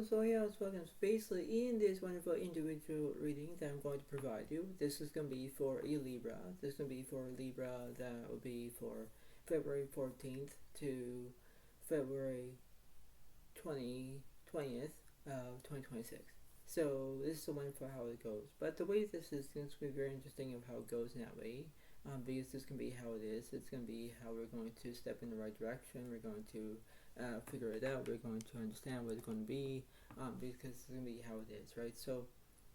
so yeah, welcome. So basically, in this wonderful individual reading that I'm going to provide you, this is going to be for a Libra. This is going to be for a Libra that will be for February 14th to February 20th of 2026. So this is the one for how it goes. But the way this is going to be very interesting of how it goes in that way. Because this can be how it is. It's going to be how we're going to step in the right direction. We're going to figure it out. We're going to understand what it's going to be, because it's going to be how it is, right? So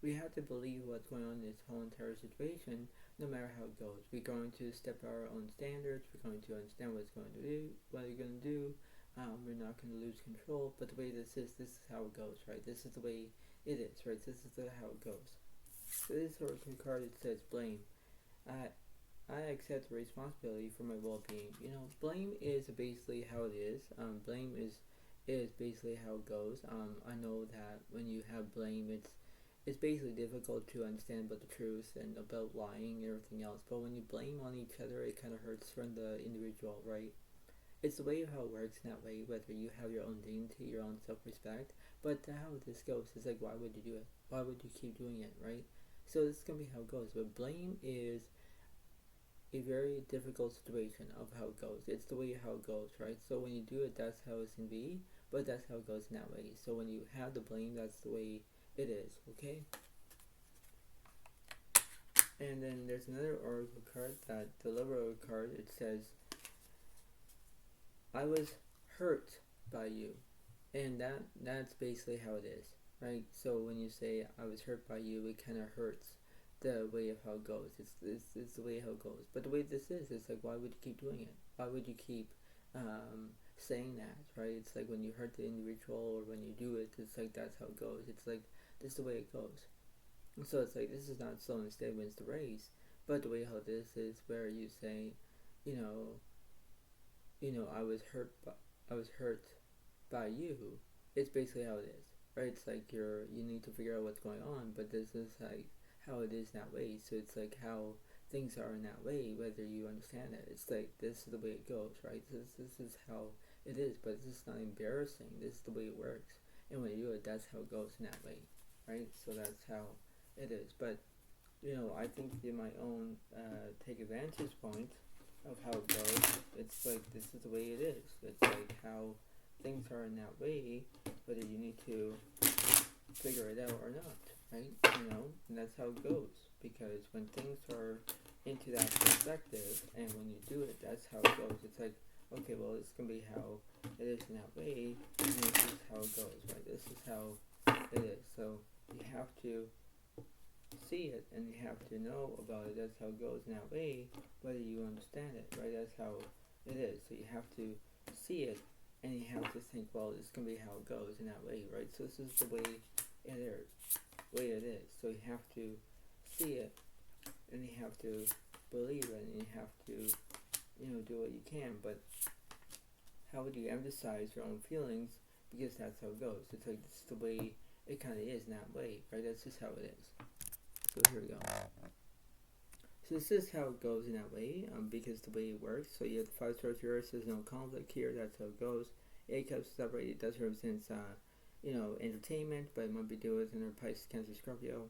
we have to believe what's going on in this whole entire situation, no matter how it goes. We're going to step our own standards. We're going to understand what it's going to do, what you're going to do. We're not going to lose control. But the way this is how it goes, right? This is the way it is, right? This is how it goes. So this Oracle card, it says blame. I accept the responsibility for my well-being. You know, blame is basically how it is. Blame is basically how it goes. I know that when you have blame, it's basically difficult to understand about the truth and about lying and everything else. But when you blame on each other, it kind of hurts from the individual, right? It's the way of how it works in that way, whether you have your own dignity, your own self-respect. But how this goes is like, why would you do it? Why would you keep doing it, right? So this is going to be how it goes. But blame is a very difficult situation of how it goes. It's the way how it goes, right? So when you do it, that's how it's going to be, but that's how it goes in that way. So when you have the blame, that's the way it is, okay? And then there's another oracle card, that the Libra card. It says, I was hurt by you. And that's basically how it is, right? So when you say I was hurt by you, it kind of hurts the way of how it goes. It's the way how it goes. But the way this is, it's like, why would you keep doing it? Why would you keep saying that, right? It's like when you hurt the individual or when you do it, it's like that's how it goes. It's like this is the way it goes. So it's like this is not slow and steady wins the race, but the way how this is, where you say, you know, I was hurt by you. It's basically how it is, right? It's like you need to figure out what's going on, but this is like how it is that way. So it's like how things are in that way, whether you understand it. It's like this is the way it goes, right? This is how it is, but this is not embarrassing. This is the way it works, and when you do it, that's how it goes in that way, right? So that's how it is. But I think in my own take advantage point of how it goes, it's like this is the way it is. It's like how things are in that way, whether you need to figure it out or not, right? And that's how it goes. Because when things are into that perspective, and when you do it, that's how it goes. It's like, okay, well, it's gonna be how it is in that way, and this is how it goes, right? This is how it is. So you have to see it, and you have to know about it. That's how it goes in that way, whether you understand it, right? That's how it is. So you have to see it, and you have to think, well, it's gonna be how it goes in that way, right? So this is the way it is. So you have to see it, and you have to believe it, and you have to, do what you can. But how would you emphasize your own feelings? Because that's how it goes. It's like this is the way it kind of is in that way, right? That's just how it is. So here we go. So this is how it goes in that way, because the way it works. So you have the 5 stars here. There's no conflict here. That's how it goes. 8 cups separate. It does represent, entertainment, but it might be dealt with in our Pisces, Cancer, Scorpio.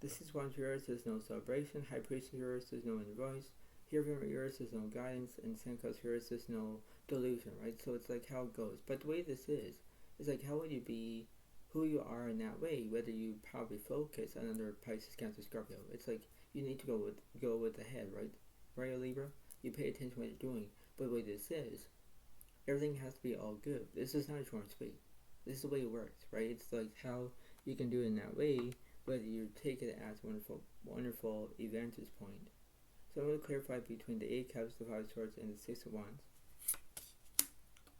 The 6 wands here. There's no celebration. High priest here. There's no inner voice. Here from yours, there's no guidance, and 10 cups here. There's no delusion, right? So it's like how it goes. But the way this is like how would you be who you are in that way, whether you probably focus on under Pisces, Cancer, Scorpio. It's like you need to go with the head, right? Right, Libra? You pay attention to what you're doing. But the way this is, everything has to be all good. This is not a short speed. This is the way it works, right? It's like how you can do it in that way, whether you take it as a wonderful vantage point. So I'm going to clarify between the 8 cups, the 5 swords, and the 6 of wands.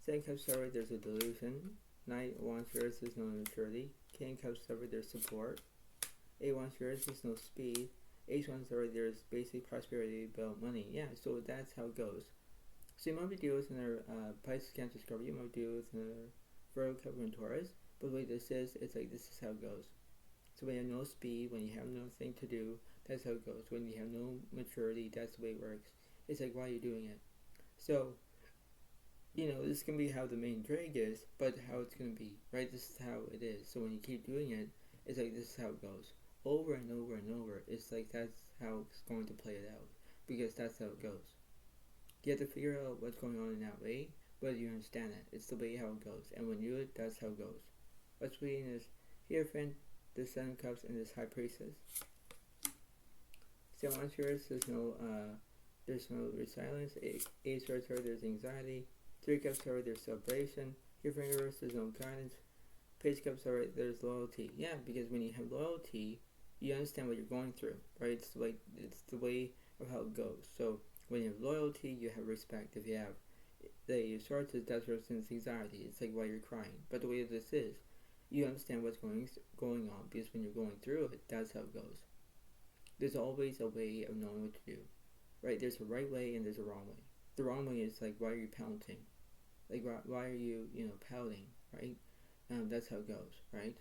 7 cups separate, there's a delusion. 9 wands reversed, there's no maturity. 10 cups separate, there's support. 8 wands reversed, there's no speed. 8 wands separate, there's basic prosperity about money. Yeah, so that's how it goes. So you might be dealing with another Pisces, Cancer, Scorpio. You might be dealing with another Virgo, Capricorn, Taurus. But the way this is, it's like this is how it goes. So when you have no speed, when you have nothing to do, that's how it goes. When you have no maturity, that's the way it works. It's like, why are you doing it? So this can be how the main drag is, but how it's going to be, right? This is how it is. So when you keep doing it, it's like this is how it goes. Over and over and over. It's like that's how it's going to play it out. Because that's how it goes. You have to figure out what's going on in that way, but you understand it. It's the way how it goes. And when you do it, that's how it goes. What's reading is Hierophant, the Seven of Cups, and this High Priestess. So on yours, there's no resilience. Eight of Swords, there's anxiety. Three Cups, there's celebration. Hierophant reverse, there's no guidance. Page of Cups, there's loyalty. Yeah, because when you have loyalty, you understand what you're going through, right? It's the way of how it goes. So when you have loyalty, you have respect. If you have the Swords, that's represents anxiety. It's like why you're crying. But the way this is, you understand what's going on, because when you're going through it, that's how it goes. There's always a way of knowing what to do, right? There's a right way and there's a wrong way. The wrong way is like, why are you pouting? Like, why are you, pouting, right? That's how it goes, right?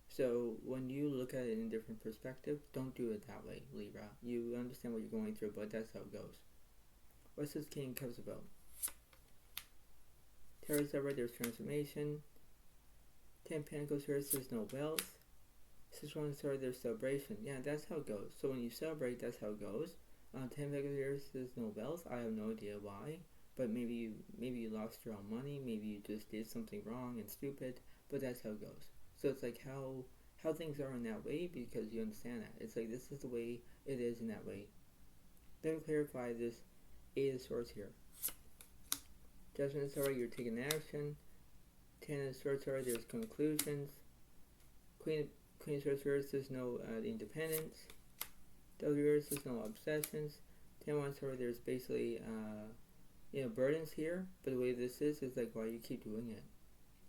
So when you look at it in a different perspective, don't do it that way, Libra. You understand what you're going through, but that's how it goes. What's this King of Cups about? Taurus, there's transformation. 10 Pentacles, here says no wealth. 6 1 Sword, there's celebration. Yeah, that's how it goes. So when you celebrate, that's how it goes. 10 Pentacles, here says no wealth. I have no idea why, but maybe you lost your own money. Maybe you just did something wrong and stupid. But that's how it goes. So it's like how things are in that way, because you understand that. It's like this is the way it is in that way. Then clarify this Eight of Swords here. Judgment, sorry, you're taking action. 10 of Swords, sorry, there's conclusions. Queen of Swords, there's no independence. Devil reverse, there's no obsessions. 10 1 sorry, there's basically burdens here. But the way this is like why you keep doing it.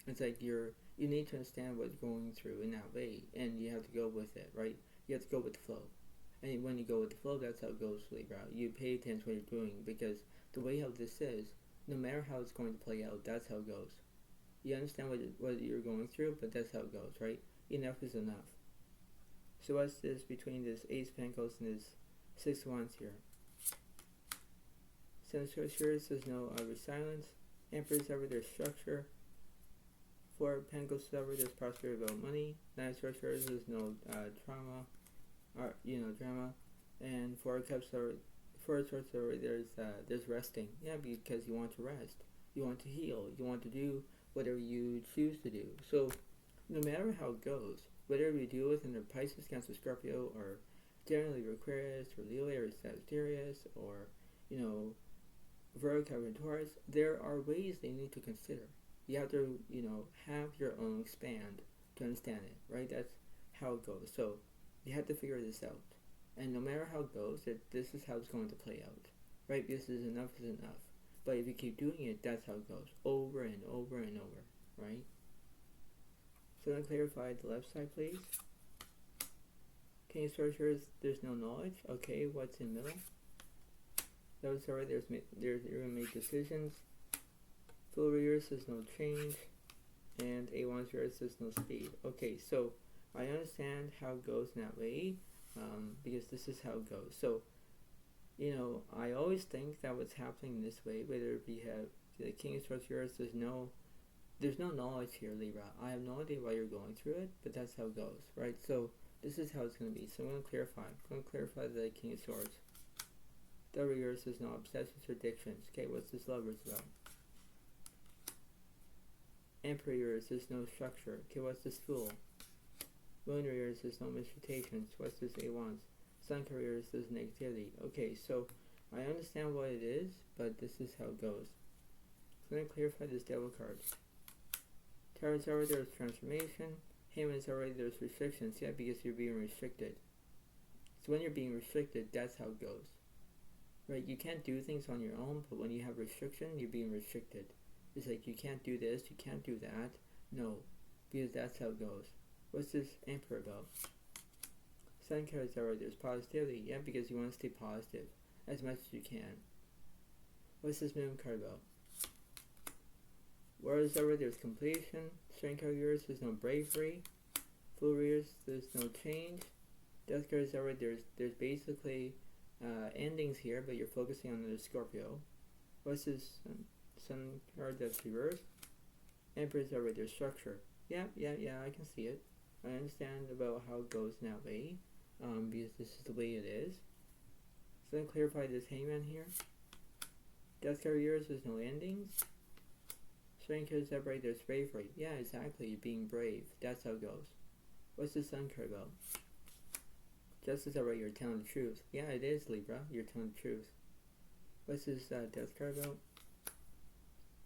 It's like you need to understand what's going through in that way, and you have to go with it, right? You have to go with the flow. And when you go with the flow, that's how it goes, Libra. You pay attention to what you're doing, because the way how this is, no matter how it's going to play out, that's how it goes. You understand what you're going through, but that's how it goes, right? Enough is enough. So what's this between this Ace of Pentacles and this 6 of Wands here? Seven of Swords here says no resilience. Empress, there's structure. 4 of Pentacles, there's prosperity about money. 9 of Swords, there's no drama. Drama. And 4 of Cups, 4 of Swords, there's resting. Yeah, because you want to rest. You want to heal. You want to do whatever you choose to do. So no matter how it goes, whatever you deal with in the Pisces, Cancer, Scorpio, or generally Aquarius, or Leo, or Sagittarius, or Virgo, Capricorn, Taurus, there are ways they need to consider. You have to have your own expand to understand it, right? That's how it goes. So you have to figure this out, and no matter how it goes, this is how it's going to play out, right? This is enough is enough. But if you keep doing it, that's how it goes, over and over and over, right? So then clarify the left side, please. King of Swords, there's no knowledge. Okay, what's in the middle? That was alright. You're gonna make decisions. Full reverse, there's no change, and A1 reverse, there's no speed. Okay, so I understand how it goes in that way, because this is how it goes. So I always think that what's happening this way, whether it be have the King of Swords, there's no knowledge here, Libra. I have no idea why you're going through it, but that's how it goes, right? So this is how it's going to be. So I'm going to clarify the King of Swords. The reverse is no obsessions or addictions. Okay, what's this Lovers about? Emperor is no structure. Okay, what's this Fool? Moon reverse is no misrotations. What's this A1s? Sun career is negativity. Okay, so I understand what it is, but this is how it goes. So I'm going to clarify this Devil card. Taurus, there's transformation. Haman, there's restrictions. Yeah, because you're being restricted. So when you're being restricted, that's how it goes. Right? You can't do things on your own, but when you have restriction, you're being restricted. It's like you can't do this, you can't do that. No, because that's how it goes. What's this Emperor about? Sun cards there's positivity. Yeah, because you want to stay positive as much as you can. What's this Moon card about? Warriors there's completion. Strength card there's no bravery. Fool readers, there's no change. Death cards there's basically endings here, but you're focusing on the Scorpio. What's this Sun card that's reversed. Empress are their structure. Yeah, I can see it. I understand about how it goes in that way, because this is the way it is. So let me clarify this Hangman here. Death card yours, there's no endings. Strength card separate, there's bravery. Yeah, exactly, you're being brave. That's how it goes. What's the Sun card about? Justice alright, you're telling the truth. Yeah, it is, Libra. You're telling the truth. What's this Death card about?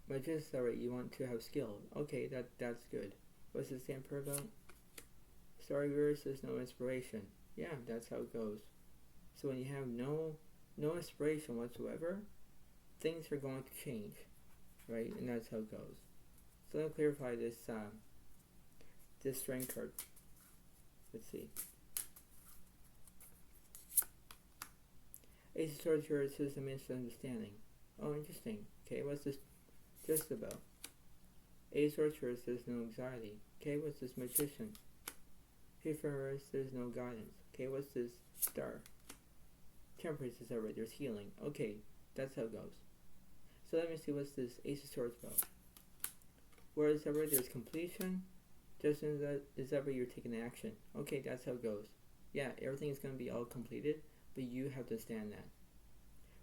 Magician's alright, you want to have skill. Okay, that's good. What's this Emperor about? Star reverse, there's no inspiration. Yeah, that's how it goes. So when you have no inspiration whatsoever, things are going to change, right? And that's how it goes. So let me clarify this this strength card. Let's see. Ace of Swords here, it says a misunderstanding. Oh, interesting. Okay, what's this just about? Ace of Swords here, it says no anxiety. Okay, what's this Magician? Fifth reverse, there's no guidance. Okay, what's this Star? Temperance is alright, there's healing. Okay, that's how it goes. So let me see what's this Ace of Swords about. Whereas ever there's completion, just as that is ever you're taking action. Okay, that's how it goes. Yeah, everything is going to be all completed, but you have to stand that.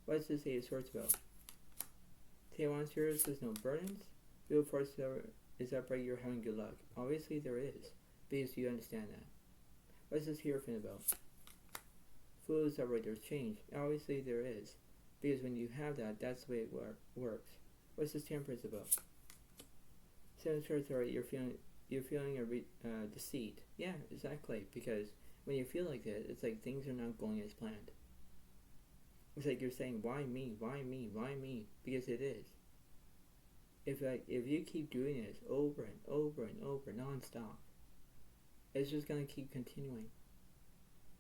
What's this Ace of Swords about? Taiwan series, there's no burdens. Real force is upright, you're having good luck. Obviously there is, because you understand that. What's this Hierophant about? Fool is upright, there's change. Obviously there is, because when you have that, that's the way it works. What's this Temperance about? Seven Swords, alright, you're feeling a deceit. Yeah, exactly, because when you feel like that, it's like things are not going as planned. It's like you're saying, why me, why me, why me? Because it is. If you keep doing this over and over and over non-stop, it's just going to keep continuing.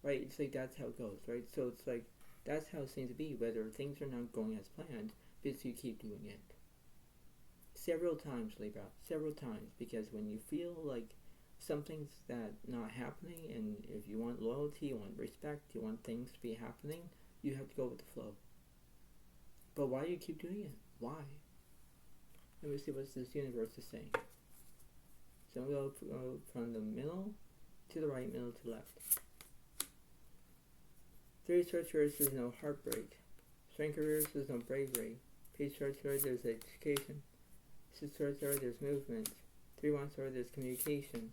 Right? It's like that's how it goes, right? So it's like that's how it seems to be, whether things are not going as planned, because you keep doing it. Several times, Libra, several times, because when you feel like something's not happening, and if you want loyalty, you want respect, you want things to be happening, you have to go with the flow. But why do you keep doing it? Why? Let me see what this universe is saying. So I'm going to go from the middle to the right, middle to the left. Three structures, there's no heartbreak. Strength careers, there's no bravery. Peace structure, there's education. Six structure, there's movement. 3-1 sword, there's communication.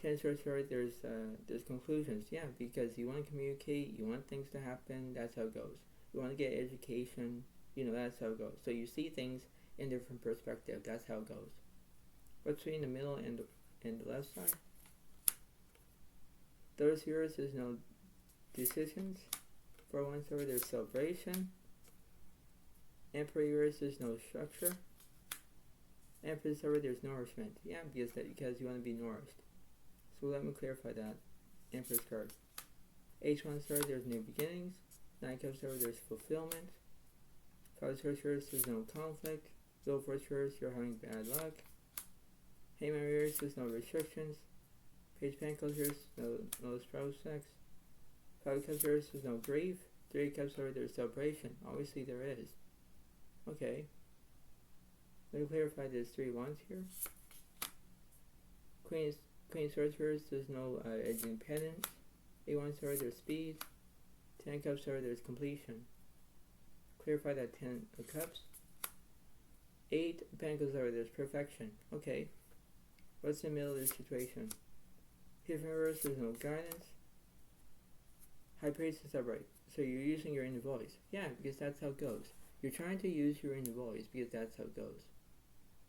10 structure, there's conclusions. Yeah, because you want to communicate, you want things to happen, that's how it goes. You want to get education, that's how it goes. So you see things in different perspective, that's how it goes. What's between the middle and the left side? Those heroes, there's no decisions. 4-1 sword, there's celebration. Emperor, there's no structure. Empress sword, there's nourishment. Yeah, because you want to be nourished. So let me clarify that. Empress card. H1 sword, there's new beginnings. 9 cups sword, there's fulfillment. 5 swords, there's no conflict. Go for swords, you're having bad luck. Hangman reverse, there's no restrictions. Page Pentacles, no spouse sex. 5 cups reverse, there's no grief. 3 cups sword, there's celebration. Obviously there is. Okay. Let me clarify there's 3 wands here. Queen swords first, there's no independence. 8-1 sword, there's speed. 10 cups sword, there's completion. Clarify that 10 of cups. 8 pentacles sword, there's perfection. Okay. What's in the middle of this situation? Fifth reverse, there's no guidance. High priestess upright. So you're using your inner voice. Yeah, because that's how it goes. You're trying to use your inner voice because that's how it goes.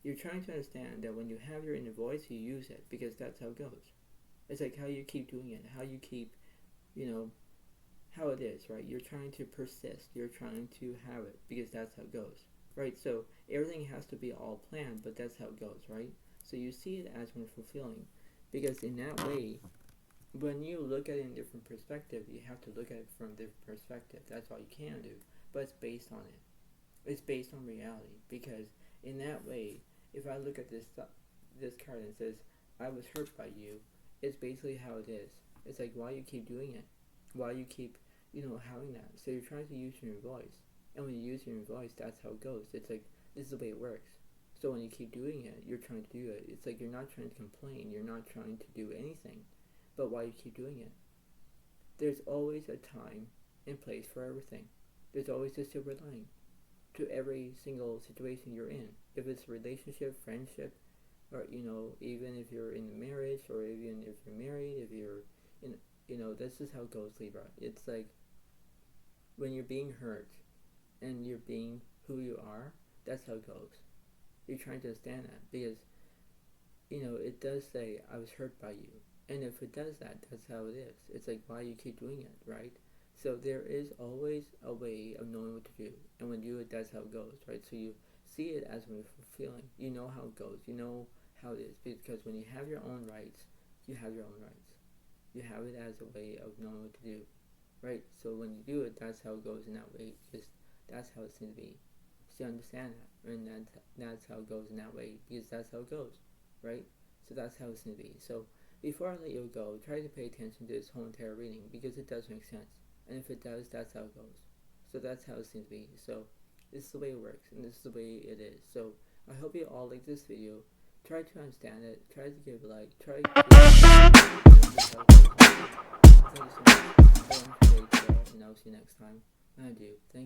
You're trying to understand that when you have your inner voice, you use it because that's how it goes. It's like how you keep doing it, how you keep, how it is, right? You're trying to persist. You're trying to have it because that's how it goes, right? So everything has to be all planned, but that's how it goes, right? So you see it as when fulfilling, because in that way, when you look at it in a different perspective, you have to look at it from a different perspective. That's all you can do, but it's based on it. It's based on reality, because in that way, if I look at this card and it says, I was hurt by you, it's basically how it is. It's like, why you keep doing it? Why you keep, having that? So you're trying to use your voice. And when you use your own voice, that's how it goes. It's like, this is the way it works. So when you keep doing it, you're trying to do it. It's like you're not trying to complain. You're not trying to do anything. But why you keep doing it? There's always a time and place for everything. There's always a silver lining to every single situation you're in. If it's a relationship, friendship, or, even if you're in a marriage, or even if you're married, if you're in, this is how it goes, Libra. It's like, when you're being hurt, and you're being who you are, that's how it goes. You're trying to understand that, because, it does say, I was hurt by you. And if it does that, that's how it is. It's like, why you keep doing it, right? So there is always a way of knowing what to do. And when you do it, that's how it goes, right? So you see it as a feeling. You know how it goes. You know how it is. Because when you have your own rights, you have your own rights. You have it as a way of knowing what to do, right? So when you do it, that's how it goes in that way. Because that's how it's going to be. So you understand that. And that's how it goes in that way. Because that's how it goes, right? So that's how it's going to be. So before I let you go, try to pay attention to this whole entire reading, because it does make sense. And if it does, that's how it goes. So that's how it seems to be. So this is the way it works, and this is the way it is. So I hope you all like this video. Try to understand it. Try to give a like. Try to... Thank you so much. And I'll see you next time. I do. Thank you.